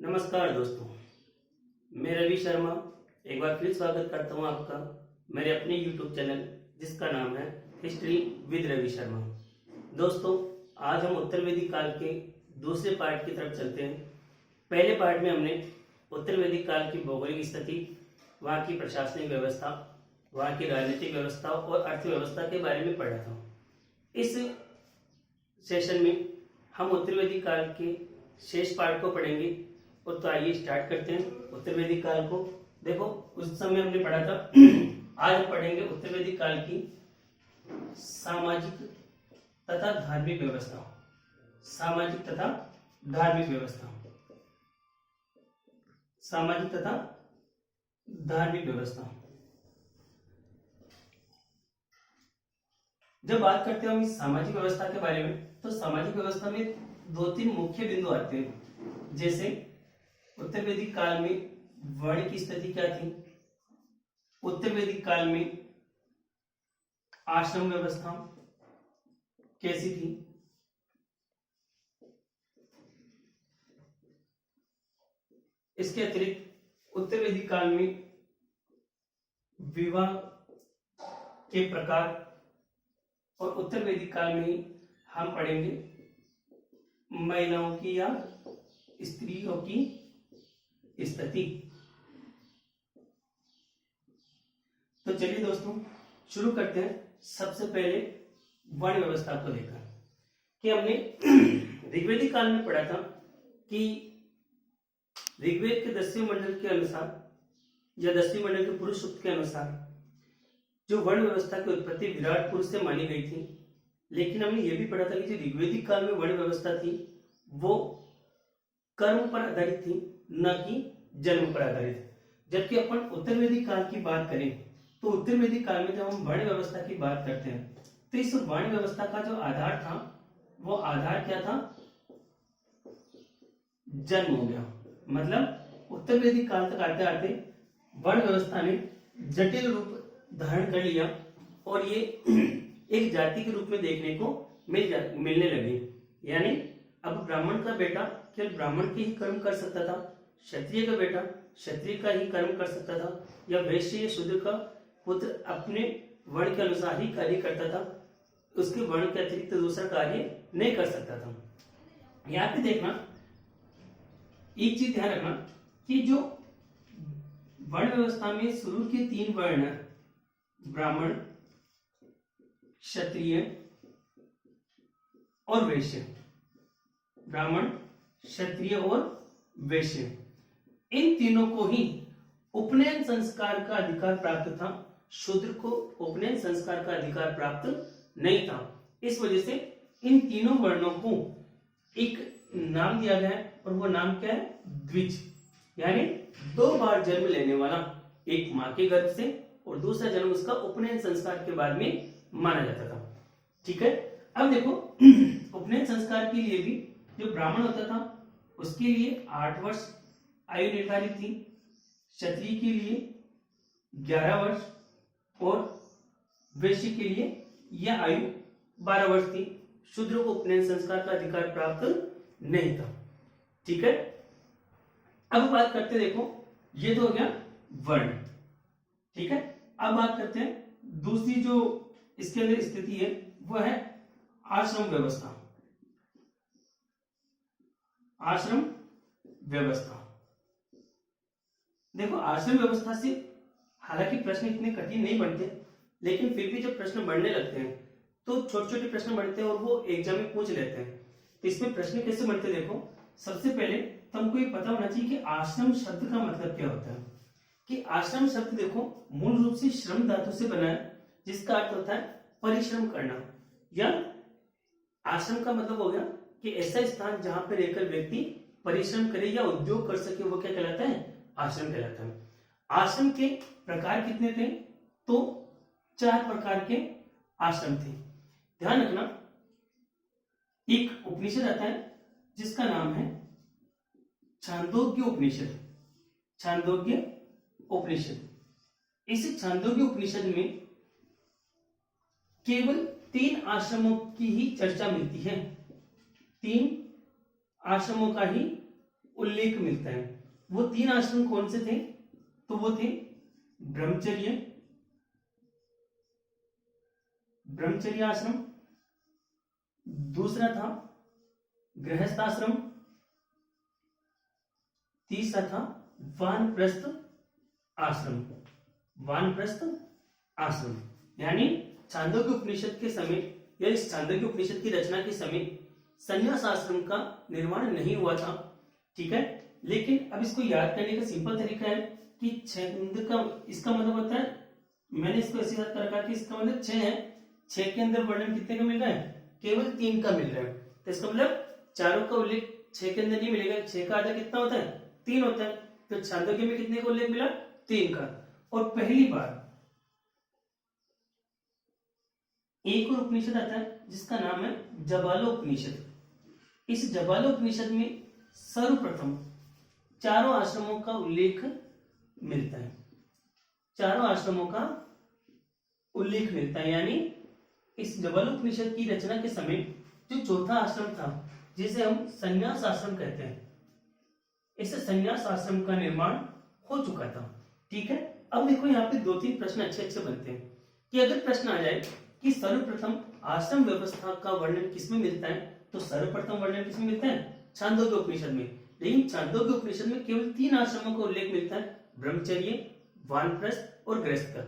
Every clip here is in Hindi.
नमस्कार दोस्तों, मैं रवि शर्मा एक बार फिर स्वागत करता हूं आपका मेरे अपने YouTube चैनल जिसका नाम है हिस्ट्री विद रवि शर्मा। दोस्तों, आज हम उत्तर वैदिक काल के दूसरे पार्ट की तरफ चलते हैं। पहले पार्ट में हमने उत्तर वैदिक काल की भौगोलिक स्थिति, वहाँ की प्रशासनिक व्यवस्था, वहाँ की राजनीतिक व्यवस्था और अर्थव्यवस्था के बारे में पढ़ा था। इस सेशन में हम उत्तर वैदिक काल के शेष पार्ट को पढ़ेंगे। और तो आइए स्टार्ट करते हैं उत्तर वैदिक काल को। देखो, उस समय हमने पढ़ा था। आज हम पढ़ेंगे उत्तर वैदिक काल की सामाजिक तथा धार्मिक व्यवस्था। सामाजिक तथा धार्मिक व्यवस्था। सामाजिक तथा धार्मिक व्यवस्था। जब बात करते हैं हम इस सामाजिक व्यवस्था के बारे में, तो सामाजिक व्यवस्था में दो तीन मुख्य बिंदु आते हैं। जैसे उत्तर वैदिक काल में वर्ण की स्थिति क्या थी, उत्तर वैदिक काल में आश्रम व्यवस्था कैसी थी, इसके अतिरिक्त उत्तर वैदिक काल में विवाह के प्रकार, और उत्तर वैदिक काल में ही हम पढ़ेंगे महिलाओं की या स्त्रियों की स्थिति। तो चलिए दोस्तों, शुरू करते हैं। सबसे पहले वर्ण व्यवस्था को लेकर कि हमने ऋग्वेदिक काल में पढ़ा था कि ऋग्वेद के 10वें मंडल के अनुसार या 10वें मंडल के पुरुष सूक्त के अनुसार जो वर्ण व्यवस्था की उत्पत्ति विराट पुरुष से मानी गई थी। लेकिन हमने यह भी पढ़ा था कि जो ऋग्वेदिक काल में वर्ण व्यवस्था थी वो कर्म पर आधारित थी, न कि जन्म पर आधारित। जबकि अपन उत्तर वैदिक काल की बात करें तो उत्तर वैदिक काल में जब हम वर्ण व्यवस्था की बात करते हैं तो इस वर्ण व्यवस्था का जो आधार था वो आधार क्या था, जन्म हो गया। मतलब उत्तर वैदिक काल तक आते आते वर्ण व्यवस्था ने जटिल रूप धारण कर लिया और ये एक जाति के रूप में देखने को मिलने लगी। यानी अब ब्राह्मण का बेटा केवल ब्राह्मण के ही कर्म कर सकता था, क्षत्रिय का बेटा क्षत्रिय का ही कर्म कर सकता था, या वैश्य या शूद्र का पुत्र अपने वर्ण के अनुसार ही कार्य करता था, उसके वर्ण के अतिरिक्त दूसरा कार्य नहीं कर सकता था। यहाँ पे देखना, एक चीज ध्यान रखना कि जो वर्ण व्यवस्था में शुरू के 3 वर्ण ब्राह्मण, क्षत्रिय और वैश्य, ब्राह्मण, क्षत्रिय और वैश्य, इन तीनों को ही उपनयन संस्कार का अधिकार प्राप्त था। शूद्र को उपनयन संस्कार का अधिकार प्राप्त नहीं था। इस वजह से इन तीनों वर्णों को एक नाम दिया गया है और वो नाम क्या है, द्विज। यानी 2 बार जन्म लेने वाला, एक मां के गर्भ से और दूसरा जन्म उसका उपनयन संस्कार के बाद में माना जाता था। ठीक है, अब देखो उपनयन संस्कार के लिए भी जो ब्राह्मण होता था उसके लिए 8 वर्ष आयु निर्धारित थी, क्षत्रिय के लिए 11 वर्ष और वैश्य के लिए यह आयु 12 वर्ष थी। शूद्र को उपनयन संस्कार का अधिकार प्राप्त नहीं था। ठीक है, अब बात करते, देखो ये तो हो गया वर्ण। ठीक है, अब बात करते हैं दूसरी जो इसके अंदर स्थिति है वो है आश्रम व्यवस्था। आश्रम व्यवस्था, देखो आश्रम व्यवस्था से हालांकि प्रश्न इतने कठिन नहीं बनते, लेकिन फिर भी जब प्रश्न बढ़ने लगते हैं तो छोटे छोटे प्रश्न बढ़ते हैं और वो एग्जाम में पूछ लेते हैं। तो इसमें प्रश्न कैसे बनते हैं, देखो सबसे पहले तुमको ये पता होना चाहिए कि आश्रम शब्द का मतलब क्या होता है। कि आश्रम शब्द देखो मूल रूप से श्रम धातु से बना है, जिसका अर्थ होता है परिश्रम करना। या आश्रम का मतलब हो गया कि ऐसा स्थान जहां पर रहकर व्यक्ति परिश्रम करे या उद्योग कर सके, वो क्या कहलाता है, आश्रम कहलाता है। आश्रम के प्रकार कितने थे, तो 4 प्रकार के आश्रम थे। ध्यान रखना, एक उपनिषद आता है जिसका नाम है छांदोग्य उपनिषद। छांदोग्य उपनिषद, इस छांदोग्य उपनिषद में केवल 3 आश्रमों की ही चर्चा मिलती है। 3 आश्रमों का ही उल्लेख मिलता है। वो 3 आश्रम कौन से थे? तो वो थे ब्रह्मचर्य, ब्रह्मचर्य आश्रम, दूसरा था गृहस्थ आश्रम, तीसरा था वानप्रस्थ आश्रम, वानप्रस्थ आश्रम। यानी छांदोग्य उपनिषद के समय या इस छांदोग्य उपनिषद की रचना के समय संन्यास आश्रम का निर्माण नहीं हुआ था, ठीक है। लेकिन अब इसको याद करने का सिंपल तरीका है कि छंद का इसका मतलब होता है, मैंने इसको ऐसे याद कर रखा कि इसका मतलब 6 है, 6 के अंदर वर्णन कितने का मिल रहा है? केवल 3 का मिल रहा है। तो इसका मतलब चारों का उल्लेख 6 के अंदर नहीं मिलेगा। 6 का आधा कितना होता है? 3 होता है। तो छांदोग्य में कितने का उल्लेख मिला? 3 का। और पहली बार एक और उपनिषद आता है जिसका नाम है जबालोपनिषद। इस जबालोपनिषद में सर्वप्रथम चारों आश्रमों का उल्लेख मिलता है, चारों आश्रमों का उल्लेख मिलता है। यानी इस जबालोपनिषद की रचना के समय जो चौथा आश्रम था जिसे हम संन्यास आश्रम कहते हैं, इस संन्यास आश्रम का निर्माण हो चुका था, ठीक है। अब देखो यहाँ पे 2-3 प्रश्न अच्छे अच्छे बनते हैं कि अगर प्रश्न आ जाए कि सर्वप्रथम आश्रम व्यवस्था का वर्णन किसमें मिलता है, तो सर्वप्रथम वर्णन किसमें मिलता है? छांदोग्य उपनिषद में। लेकिन छांदोग्य उपनिषद में केवल 3 आश्रमों का उल्लेख मिलता है, ब्रह्मचर्य, वानप्रस्थ और गृहस्थ का,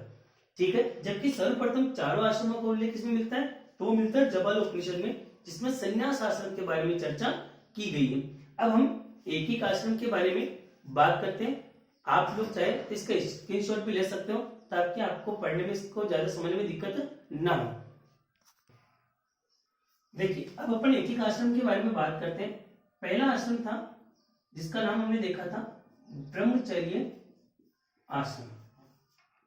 ठीक है। जबकि सर्वप्रथम चारों आश्रमों का उल्लेख किसमें मिलता है? तो वो मिलता है जबालोपनिषद में, जिसमें संन्यास आश्रम के बारे में चर्चा की गई है। अब हम एक एक आश्रम के बारे में बात करते हैं। आप लोग चाहे तो इसका स्क्रीनशॉट भी ले सकते हो ताकि आपको पढ़ने में इसको ज्यादा समझने में दिक्कत ना हो। देखिए अब अपन एक एक आश्रम के बारे में बात करते हैं। पहला आश्रम था जिसका नाम हमने देखा था ब्रह्मचर्य आश्रम,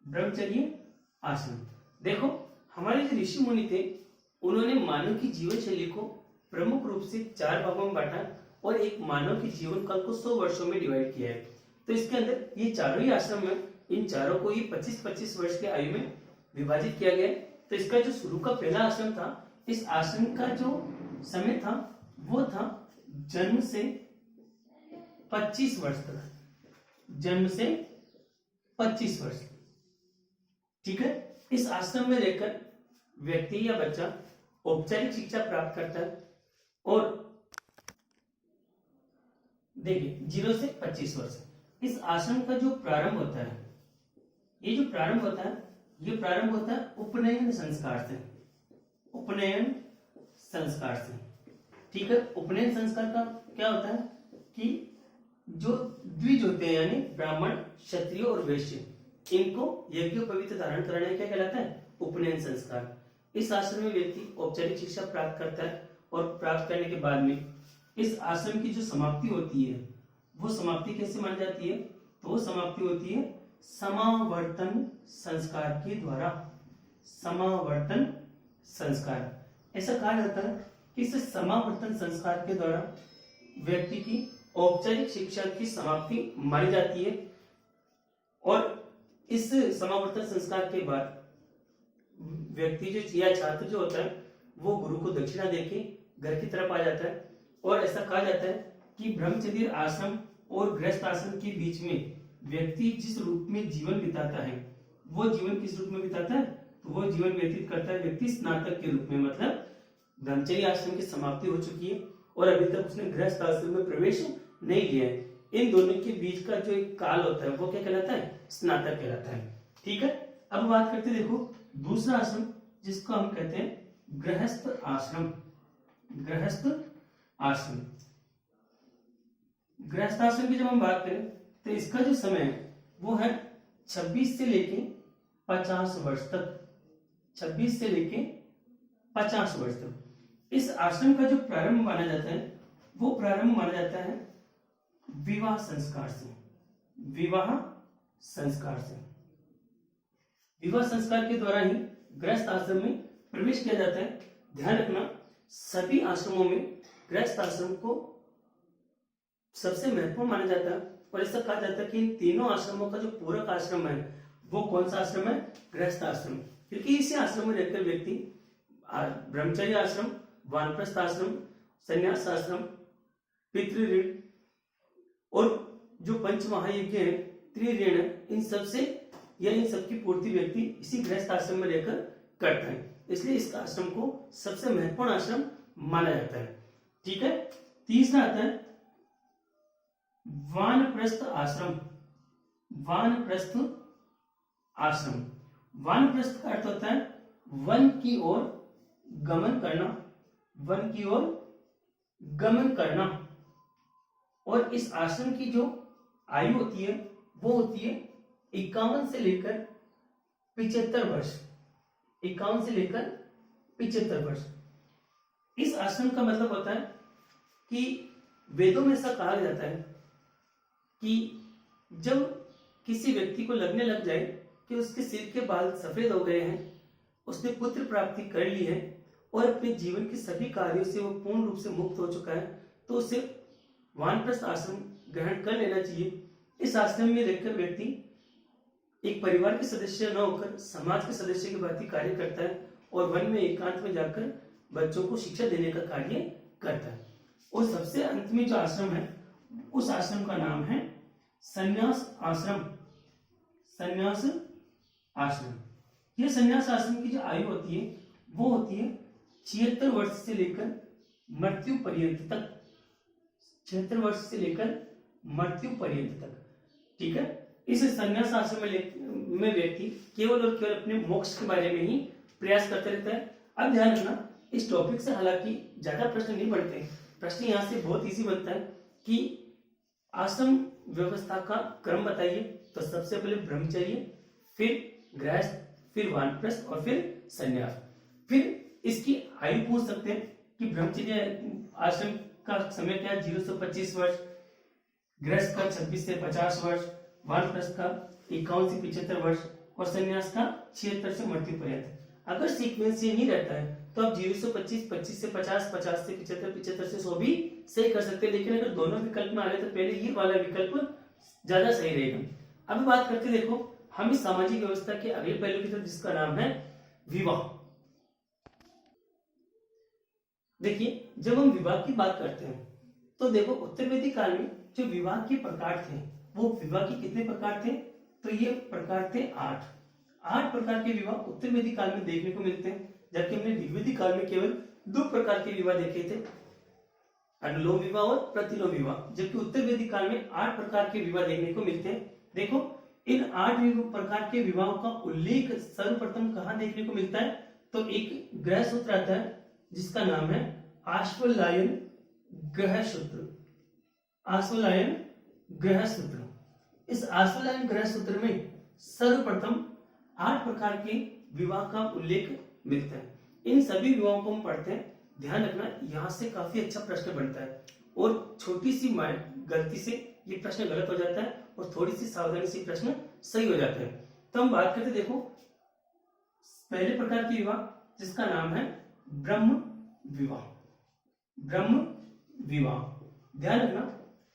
ब्रह्मचर्य आश्रम। देखो हमारे जो ऋषि मुनि थे उन्होंने मानव की जीवन शैली को प्रमुख रूप से 4 भागों में बांटा और एक मानव के जीवन काल को 100 वर्षों में डिवाइड किया है। तो इसके अंदर ये चारों ही आश्रम है, इन चारों को ही 25-25 वर्ष के आयु में विभाजित किया गया है। तो इसका जो शुरू का पहला आश्रम था, इस आश्रम का जो समय था वो था जन्म से 25 वर्ष तक, जन्म से 25 वर्ष, ठीक है। इस आश्रम में रहकर व्यक्ति या बच्चा औपचारिक शिक्षा प्राप्त करता है और देखिए 0 से 25 वर्ष। इस आश्रम का जो प्रारंभ होता है, ये जो प्रारंभ होता है, ये प्रारंभ होता है उपनयन संस्कार से, उपनयन संस्कार से, ठीक है। उपनयन संस्कार का क्या होता है कि जो द्विज होते हैं यानी ब्राह्मण, क्षत्रिय और वैश्य, इनको यज्ञोपवीत धारण कराने क्या कहलाता है? उपनयन संस्कार। इस आश्रम में व्यक्ति औपचारिक शिक्षा प्राप्त करता है और प्राप्त करने के बाद में इस आश्रम की जो समाप्ति होती है वो समाप्ति कैसे मानी जाती है? तो वो समाप्ति होती है समावर्तन संस्कार के द्वारा, समावर्तन संस्कार। ऐसा कहा जाता है कि इस समावर्तन संस्कार के द्वारा व्यक्ति की औपचारिक शिक्षा की समाप्ति मानी जाती है और इस समावर्तन संस्कार के बाद व्यक्ति जो या छात्र जो होता है वो गुरु को दक्षिणा देके घर की तरफ आ जाता है। और ऐसा कहा जाता है कि ब्रह्मचर्य आश्रम और गृहस्थ आश्रम के बीच में व्यक्ति जिस रूप में जीवन बिताता है, वो जीवन किस रूप में बिताता है? तो वो जीवन व्यतीत करता है व्यक्ति स्नातक के रूप में, मतलब ब्रह्मचर्य आश्रम की समाप्ति हो चुकी है और अभी तक उसने गृहस्थ आश्रम में प्रवेश नहीं लिया है। इन दोनों के बीच का जो एक काल होता है वो क्या कहलाता है? स्नातक कहलाता है, ठीक है। अब बात करते देखो दूसरा आश्रम जिसको हम कहते हैं गृहस्थ आश्रम, गृहस्थ आश्रम। गृहस्थ आश्रम की जब हम बात करें तो इसका जो समय है वो है 26 से लेके 50 वर्ष तक, 26 से लेके 50 वर्ष तक। इस आश्रम का जो प्रारंभ माना जाता है वो प्रारंभ माना जाता है विवाह संस्कार से, विवाह संस्कार से। विवाह संस्कार के द्वारा ही गृहस्थ आश्रम में प्रवेश किया जाता है। ध्यान रखना सभी आश्रमों में गृहस्थ आश्रम को सबसे महत्वपूर्ण माना जाता है और ऐसा कहा जाता है कि इन तीनों आश्रमों का जो पूरक आश्रम है वो कौन सा आश्रम है? गृहस्थ आश्रम। क्योंकि इसी आश्रम में रहकर व्यक्ति ब्रह्मचर्य आश्रम, वानप्रस्थ आश्रम, संन्यास आश्रम, पितृ ऋण और जो पंच महायज्ञ है, त्रिऋण है, इन सब से या इन सब की पूर्ति व्यक्ति इसी गृहस्थ आश्रम में रहकर करता है, इसलिए इस आश्रम को सबसे महत्वपूर्ण आश्रम माना जाता है। ठीक है। तीसरा आता है वानप्रस्थ आश्रम। वानप्रस्थ आश्रम, वानप्रस्थ का अर्थ होता है वन की ओर गमन करना, वन की ओर गमन करना। और इस आश्रम की जो आयु होती है वो होती है 51 से लेकर 75 वर्ष, 51 से लेकर 75 वर्ष। इस आश्रम का मतलब होता है कि वेदों में ऐसा कहा जाता है कि जब किसी व्यक्ति को लगने लग जाए कि उसके सिर के बाल सफेद हो गए हैं, उसने पुत्र प्राप्ति कर ली है और अपने जीवन के सभी कार्यों से वो पूर्ण रूप से मुक्त हो चुका है, तो उसे वानप्रस्थ आश्रम ग्रहण कर लेना चाहिए। इस आश्रम में रहकर व्यक्ति एक परिवार के सदस्य न होकर समाज के सदस्य की भांति कार्य करता है और वन में एकांत में जाकर बच्चों को शिक्षा देने का कार्य करता है। और सबसे अंत में जो आश्रम है उस आश्रम का नाम है संन्यास आश्रम। संन्यास आश्रम, यह संन्यास आश्रम की जो आयु होती है वो होती है 76 वर्ष से लेकर मृत्यु पर्यंत तक, 76 वर्ष से लेकर मृत्यु पर्यंत तक। ठीक है। इस संन्यास आश्रम में व्यक्ति केवल और केवल अपने मोक्ष के बारे में ही प्रयास करते रहता है। अब ध्यान रखना, इस टॉपिक से हालांकि ज्यादा प्रश्न नहीं बनते, प्रश्न यहाँ से बहुत इजी बनता है कि आश्रम व्यवस्था का क्रम बताइए। तो सबसे पहले ब्रह्मचर्य, फिर गृहस्थ, फिर वानप्रस्थ और फिर संन्यास। फिर इसकी आयु पूछ सकते हैं कि ब्रह्मचर्य आश्रम का समय क्या है, 0 से 25 वर्ष, गृहस्थ का 26 से 50 वर्ष, वानप्रस्थ का 51 से 75 वर्ष और संन्यास का 76 से मृत्यु पर्यंत। अगर सीक्वेंस ये नहीं रहता है तो आप 0 से 25, 25 से 50, 50 से 75, 75 से 100 भी सही कर सकते हैं, लेकिन अगर दोनों विकल्प में आ रहे तो पहले ये वाला विकल्प ज्यादा सही रहेगा। अब बात करते देखो हम इस सामाजिक व्यवस्था के अगले पहलू की तरफ, जिसका नाम है विवाह। देखिए जब हम विवाह की बात करते हैं तो देखो उत्तर वैदिक काल में जो विवाह के प्रकार थे वो विवाह के कितने प्रकार थे, तो ये प्रकार थे 8 प्रकार के विवाह उत्तर वैदिक काल में देखने को मिलते हैं, जबकि हमने ऋग्वैदिक काल में केवल 2 प्रकार के विवाह देखे थे, अनुलोम विवाह और प्रतिलोम विवाह, जबकि उत्तर वैदिक काल में 8 प्रकार के विवाह देखने को मिलते हैं। देखो इन 8 प्रकार के विवाहों का उल्लेख सर्वप्रथम कहाँ देखने को मिलता है, तो एक ग्रह सूत्र आता है जिसका नाम है आश्वलायन ग्रह सूत्र। आश्वलायन ग्रह सूत्र, इस आश्वलायन ग्रह सूत्र में सर्वप्रथम 8 प्रकार के विवाह का उल्लेख मिलता है। इन सभी विवाहों को हम पढ़ते हैं, ध्यान रखना यहाँ से काफी अच्छा प्रश्न बनता है और छोटी सी गलती से ये प्रश्न गलत हो जाता है और थोड़ी सी सावधानी से प्रश्न सही हो जाता है। तो हम बात करते देखो पहले प्रकार के विवाह जिसका नाम है ब्रह्म विवाह। ब्रह्म विवाह, ध्यान रखना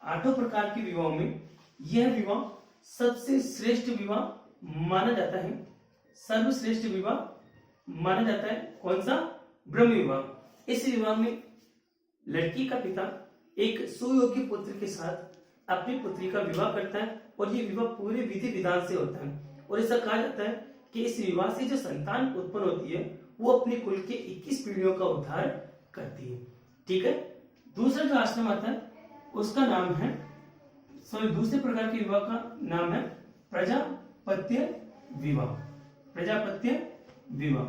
8 प्रकार के विवाहों में यह विवाह सबसे श्रेष्ठ विवाह माना जाता है, सर्वश्रेष्ठ विवाह माना जाता है। कौन सा? ब्रह्म विवाह। इस विवाह में लड़की का पिता एक सुयोग्य पुत्र के साथ अपनी पुत्री का विवाह करता है और ये विवाह पूरे विधि विधान से होता है और ऐसा कहा जाता है कि इस विवाह से जो संतान उत्पन्न होती है वो अपने कुल के 21 पीढ़ियों का उद्धार करती है। ठीक है। दूसरा जो आश्रम आता है उसका नाम है, दूसरे प्रकार के विवाह का नाम है प्रजापत्य विवाह। प्रजापत्य विवाह,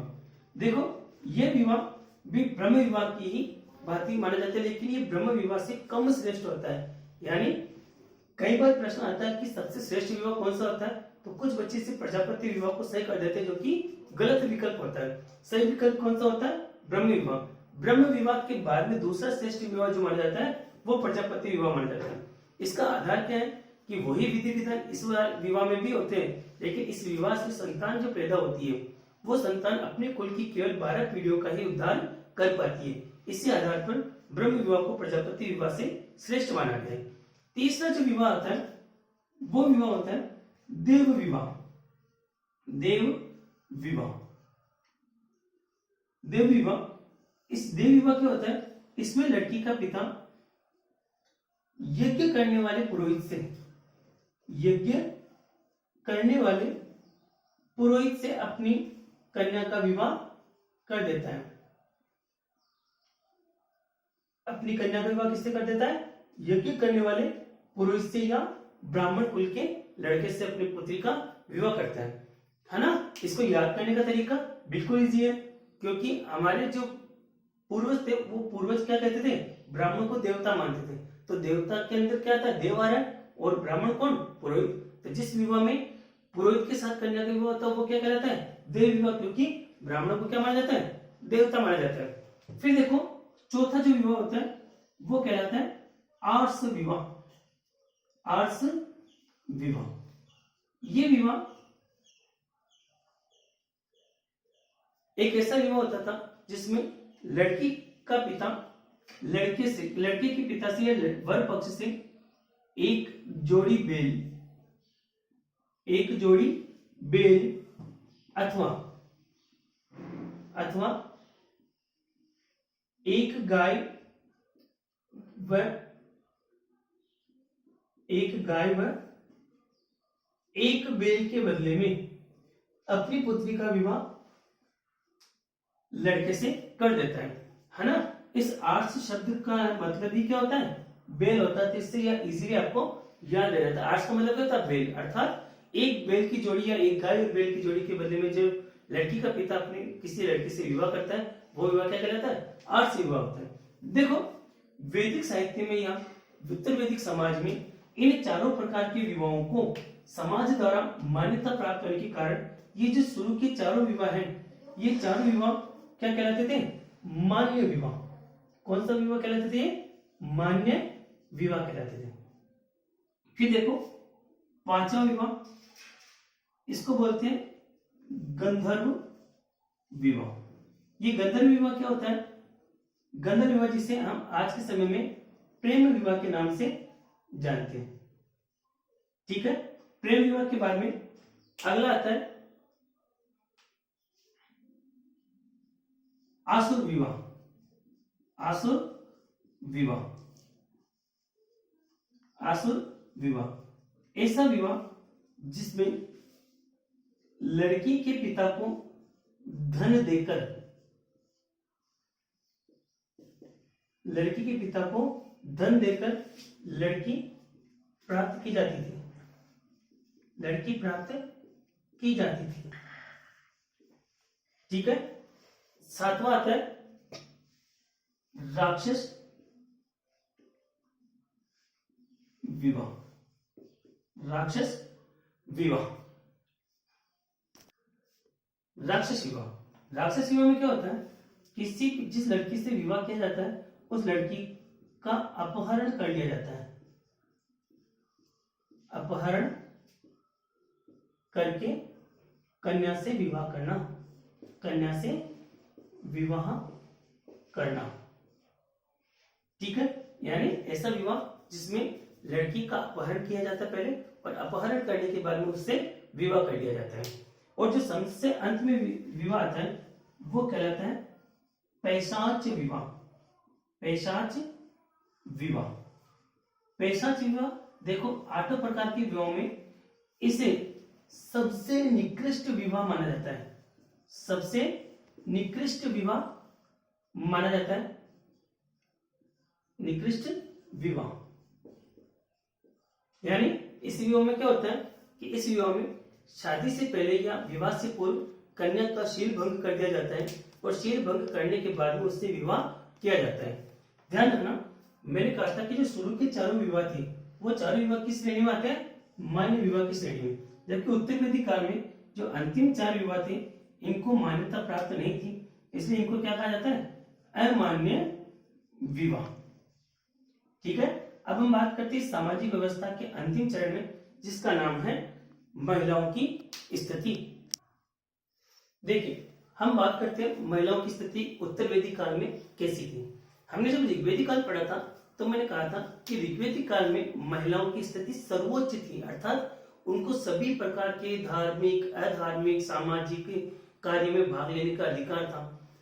देखो यह विवाह भी ब्रह्म विवाह की ही भांति माना जाता है, लेकिन ये ब्रह्म विवाह से कम श्रेष्ठ होता है। यानी कई बार प्रश्न आता है कि सबसे श्रेष्ठ विवाह कौन सा होता है, तो कुछ बच्चे से प्रजापति विवाह को सही कर देते हैं, जो कि गलत विकल्प होता है। सही विकल्प कौन सा होता है? ब्रह्म विवाह। ब्रह्म विवाह के बाद में दूसरा श्रेष्ठ विवाह जो माना जाता है वो प्रजापति विवाह माना जाता है। इसका आधार क्या है कि वही विधि विधान इस विवाह में भी होते हैं, लेकिन इस विवाह से संतान जो पैदा होती है वो संतान अपने कुल की केवल 12 पीढ़ियों का ही उद्धार कर पाती है। इसी आधार पर ब्रह्म विवाह को प्रजापति विवाह से श्रेष्ठ माना गया है। तीसरा जो विवाह आता है वो विवाह होता है देव विवाह। देव विवाह, देव विवाह, इस देव विवाह क्या होता है? इसमें लड़की का पिता यज्ञ करने वाले पुरोहित से, यज्ञ करने वाले पुरोहित से अपनी कन्या का विवाह कर देता है। अपनी कन्या का विवाह किससे कर देता है? यज्ञ करने वाले पुरोहित से या ब्राह्मण कुल के लड़के से अपनी पुत्री का विवाह करता है ना। इसको याद करने का तरीका बिल्कुल इजी है, क्योंकि हमारे जो पूर्वज थे वो पूर्वज क्या कहते थे? ब्राह्मण को देवता मानते थे। तो देवता के अंदर क्या था? देव आ रहा है, और ब्राह्मण कौन? पुरोहित। तो जिस विवाह में पुरोहित के साथ कन्या का विवाह होता है वो क्या कहलाता है? देव विवाह, क्योंकि ब्राह्मण को क्या माना जाता है? देवता माना जाता है। फिर देखो चौथा जो विवाह होता है वो कहलाता है आर्ष विवाह। आर्ष विवाह, ये विवाह एक ऐसा विवाह होता था जिसमें लड़की का पिता लड़के के पिता से या वर पक्ष से एक जोड़ी बेल अथवा एक गाय व एक बेल के बदले में अपनी पुत्री का विवाह लड़के से कर देता है ना। इस आर्ष शब्द का मतलब ही क्या होता है? बेल होता है। तो इससे यह इजीली आपको याद रह जाता है। आर्ष का मतलब क्या होता है? बेल, अर्थात एक बेल की जोड़ी या एक गाय और बेल की जोड़ी के बदले में जो लड़की का पिता अपनी किसी लड़की से विवाह करता है वो विवाह क्या कहलाता है? आर्ष विवाह होता है। देखो वैदिक साहित्य में या उत्तर वैदिक समाज में इन चारों प्रकार के विवाहों को समाज द्वारा मान्यता प्राप्त होने के कारण ये जो शुरू के चारों विवाह हैं, ये चारों विवाह क्या कहलाते थे? मान्य विवाह। कौन सा विवाह कहलाते थे? मान्य विवाह कहलाते थे। फिर देखो पांचवा विवाह, इसको बोलते हैं गंधर्व विवाह। ये गंधर्व विवाह क्या होता है? गंधर्व विवाह जिसे हम आज के समय में प्रेम विवाह के नाम से जानते हैं। ठीक है, प्रेम विवाह के बारे में अगला आता है आसुर विवाह। आसुर विवाह ऐसा विवाह जिसमें लड़की के पिता को धन देकर लड़की प्राप्त की जाती थी। ठीक है, सातवां आता है राक्षस विवाह। राक्षस विवाह में क्या होता है? जिस लड़की से विवाह किया जाता है उस लड़की का अपहरण कर लिया जाता है। अपहरण करके कन्या से विवाह करना। ठीक है, यानी ऐसा विवाह जिसमें लड़की का अपहरण किया जाता है पहले, और अपहरण करने के बाद में उससे विवाह कर लिया जाता है। और जो सबसे अंत में विवाह आता है वो कहलाता है पैशाच विवाह। देखो 8 प्रकार के विवाह में इसे सबसे निकृष्ट विवाह माना जाता है। सबसे निकृष्ट विवाह माना जाता है। निकृष्ट विवाह यानी इस विवाह में क्या होता है कि इस विवाह में शादी से पहले या विवाह से पूर्व कन्या का शील भंग कर दिया जाता है, और शील भंग करने के बाद में उससे विवाह किया जाता है। ध्यान रखना, मैंने कहा था कि जो शुरू के चारों विवाह थे वो चारों विवाह किस श्रेणी में आते हैं? मान्य विवाह की श्रेणी में। जबकि उत्तर वैदिक काल में जो अंतिम 4 विवाह थे इनको मान्यता प्राप्त नहीं थी, इसलिए इनको क्या कहा जाता है? अमान्य विवाह। ठीक है, अब हम बात करते हैं सामाजिक व्यवस्था के अंतिम चरण में, जिसका नाम है महिलाओं की स्थिति। देखिए, हम बात करते हैं महिलाओं की स्थिति उत्तर वैदिक काल में कैसी थी। हमने जब ऋग्वेदिक काल पढ़ा था तो मैंने कहा था कि ऋग्वेदिक काल में महिलाओं की स्थिति सर्वोच्च थी, अर्थात उनको सभी प्रकार के धार्मिक, अधार्मिक, सामाजिक कार्य में भाग लेने का अधिकार था,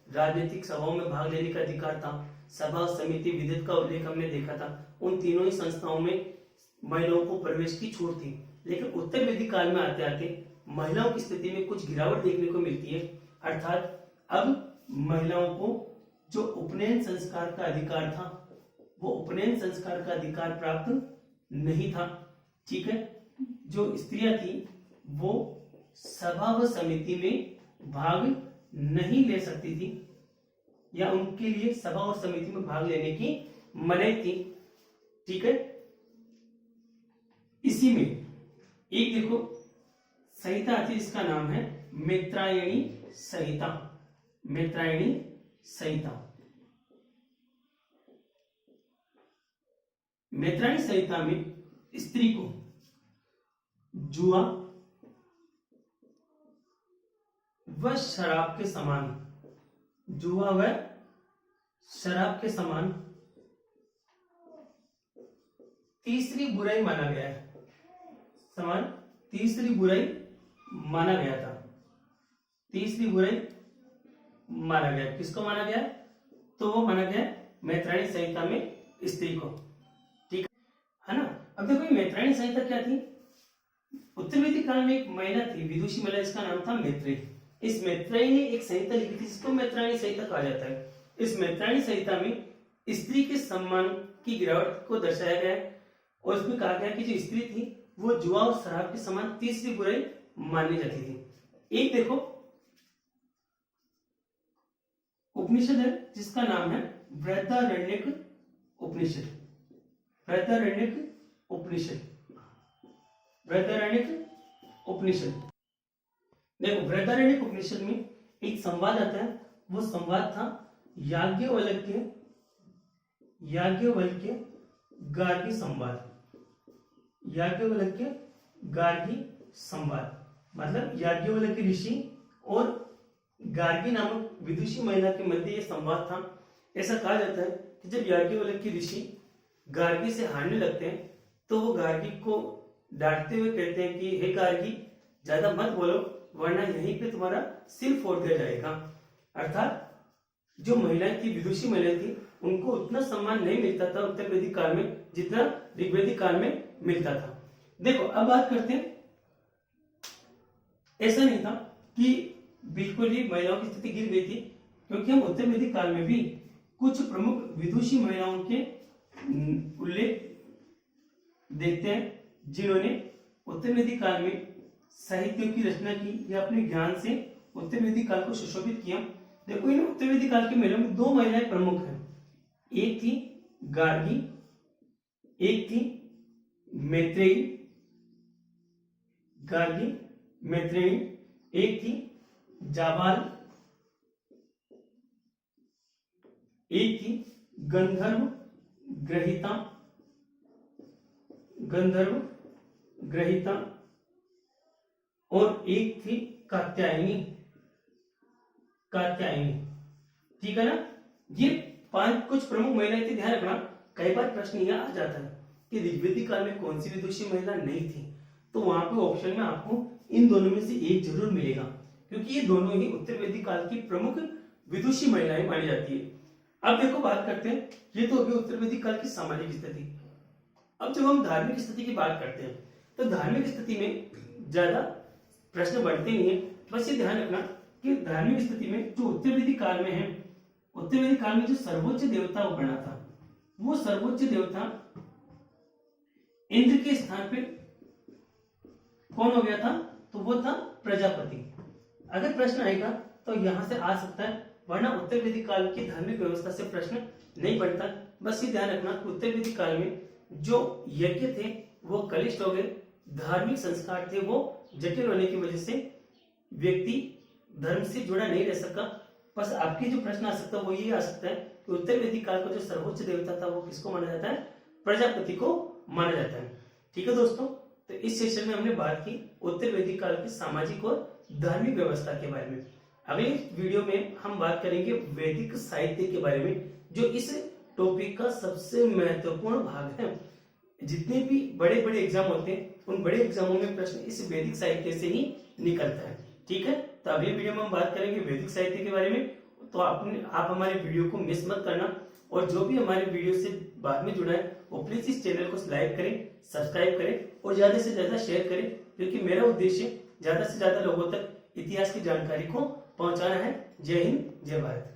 राजनीतिक सभाओं में भाग लेने का अधिकार था, सभा, समिति, विद्युत का उल्लेख हमने देखा था। उन तीनों ही संस्थाओं में महिलाओं को प्रवेश की छूट थी। लेकिन उत्तर वैदिक काल में आते आते महिलाओं की स्थिति में कुछ गिरावट देखने को मिलती है। अर्थात अब महिलाओं को जो उपनयन संस्कार का अधिकार था वो उपनयन संस्कार का अधिकार प्राप्त नहीं था। ठीक है, जो स्त्रियां थी वो सभा व समिति में भाग नहीं ले सकती थी, या उनके लिए सभा और समिति में भाग लेने की मनाही थी। ठीक है, इसी में एक देखो संहिता आती है जिसका नाम है मैत्रायणी संहिता। मैत्रायणी संहिता, मैत्रायणी संहिता में स्त्री को जुआ व शराब के समान, जुआ व शराब के समान तीसरी बुराई माना गया है। समान तीसरी बुराई माना गया था। तीसरी बुराई माना गया, किसको माना गया? तो वो माना गया मैत्रायणी संहिता में स्त्री को। ठीक है ना। अब देखो ये मैत्रायणी संहिता क्या थी? उत्तर वैदिक काल में एक महिला थी, विदुषी महिला, इसका नाम था मैत्रेयी। इस मैत्रेयी ने एक संहिता लिखी थी जिसको मैत्रायणी संहिता कहा जाता है। इस मैत्रायणी संहिता में स्त्री के सम्मान की गिरावट को दर्शाया गया है और इसमें कहा गया कि जो स्त्री थी वो जुआ और शराब के समान तीसरी बुराई मानी जाती थी। एक देखो उपनिषद है जिसका नाम है बृहदारण्यक उपनिषद। बृहदारण्यक उपनिषद, बृहदारण्यक उपनिषद। देखो बृहदारण्यक उपनिषद में एक संवाद आता है, वो संवाद था याज्ञवल्क्य गार्गी संवाद। याज्ञवल्क्य गार्गी संवाद मतलब याज्ञवल्क्य ऋषि और गार्गी नामक विदुषी महिला के मध्य ये संवाद था। ऐसा कहा जाता है कि जब याज्ञवल्क्य ऋषि गार्गी से हारने लगते हैं तो वो गार्गी को डांटते हुए कहते हैं कि हे गार्गी, ज्यादा मत बोलो वरना यहीं पे तुम्हारा सिर फोड़ दिया जाएगा। अर्थात जो महिलाएं थी, विदुषी महिलाएं थी, उनको उतना सम्मान नहीं मिलता था उत्तर वैदिक काल में जितना ऋग्वैदिक काल में मिलता था। देखो अब बात करते हैं, ऐसा नहीं था कि बिल्कुल ही महिलाओं की स्थिति गिर गई थी, क्योंकि हम उत्तर वैदिक काल में भी कुछ प्रमुख विदुषी महिलाओं के उल्लेख देखते हैं जिन्होंने उत्तर वैदिक काल में साहित्य की रचना की या अपने ज्ञान से उत्तर वैदिक काल को सुशोभित किया। देखो इन उत्तर वैदिक काल के महिलाओं में दो महिलाएं प्रमुख हैं, एक थी गार्गी, एक थी मैत्रेयी। गार्गी, मैत्रेयी, एक थी जाबाल, एक थी गंधर्व ग्रहिता। गंधर्व ग्रहिता और एक थी कात्यायनी। कात्यायनी, ठीक है ना। ये पांच कुछ प्रमुख महिलाएं थी। ध्यान रखना, कई बार प्रश्न यह आ जाता है कि ऋग्वैदिक काल में कौन सी विदुषी महिला नहीं थी, तो वहां पे ऑप्शन में आपको इन दोनों में से एक जरूर मिलेगा, क्योंकि ये दोनों ही उत्तर वैदिक काल की प्रमुख विदुषी महिलाएं मानी जाती है। अब देखो बात करते हैं, ये तो होगी उत्तर वैदिक काल की सामाजिक स्थिति। अब जब हम धार्मिक स्थिति की बात करते हैं तो धार्मिक स्थिति में ज्यादा प्रश्न बढ़ते नहीं है। बस ये ध्यान रखना कि धार्मिक स्थिति में जो उत्तर वैदिक काल में है, उत्तर वैदिक काल में जो सर्वोच्च देवता वो बना था, वो सर्वोच्च देवता इंद्र के स्थान पे कौन हो गया था? तो वो था प्रजापति। अगर प्रश्न आएगा तो यहां से आ सकता है, वरना उत्तर वैदिक काल की धार्मिक व्यवस्था से प्रश्न नहीं बनता। बस ये ध्यान रखना कि उत्तर वैदिक काल में जो यज्ञ थे वो कलिष्ठ हो गए, धार्मिक संस्कार थे वो जटिल होने की वजह से व्यक्ति धर्म से जुड़ा नहीं रह सका। बस आपके जो प्रश्न आ सकता है वो ये आ सकता है कि उत्तर वैदिक काल का जो सर्वोच्च देवता था वो किसको माना जाता है? प्रजापति को माना जाता है। ठीक है दोस्तों, तो इस सेशन में हमने बात की उत्तर वैदिक काल की सामाजिक और धार्मिक व्यवस्था के बारे में। अगले वीडियो में हम बात करेंगे वैदिक साहित्य के बारे में, जो इस टॉपिक का सबसे महत्वपूर्ण भाग है। जितने भी बड़े बड़े एग्जाम होते हैं उन बड़े एग्जामों में प्रश्न इस वैदिक साहित्य से ही निकलता है। ठीक है, तो अगले वीडियो में हम बात करेंगे वैदिक साहित्य के बारे में। तो आप हमारे वीडियो को मिस मत करना और जो भी हमारे वीडियो से बाद में जुड़ा है वो प्लीज इस चैनल को लाइक करें, सब्सक्राइब करें और ज्यादा से ज्यादा शेयर करें, क्योंकि मेरा उद्देश्य ज्यादा से ज्यादा लोगों तक इतिहास की जानकारी को पहुंचाना है। जय हिंद, जय भारत।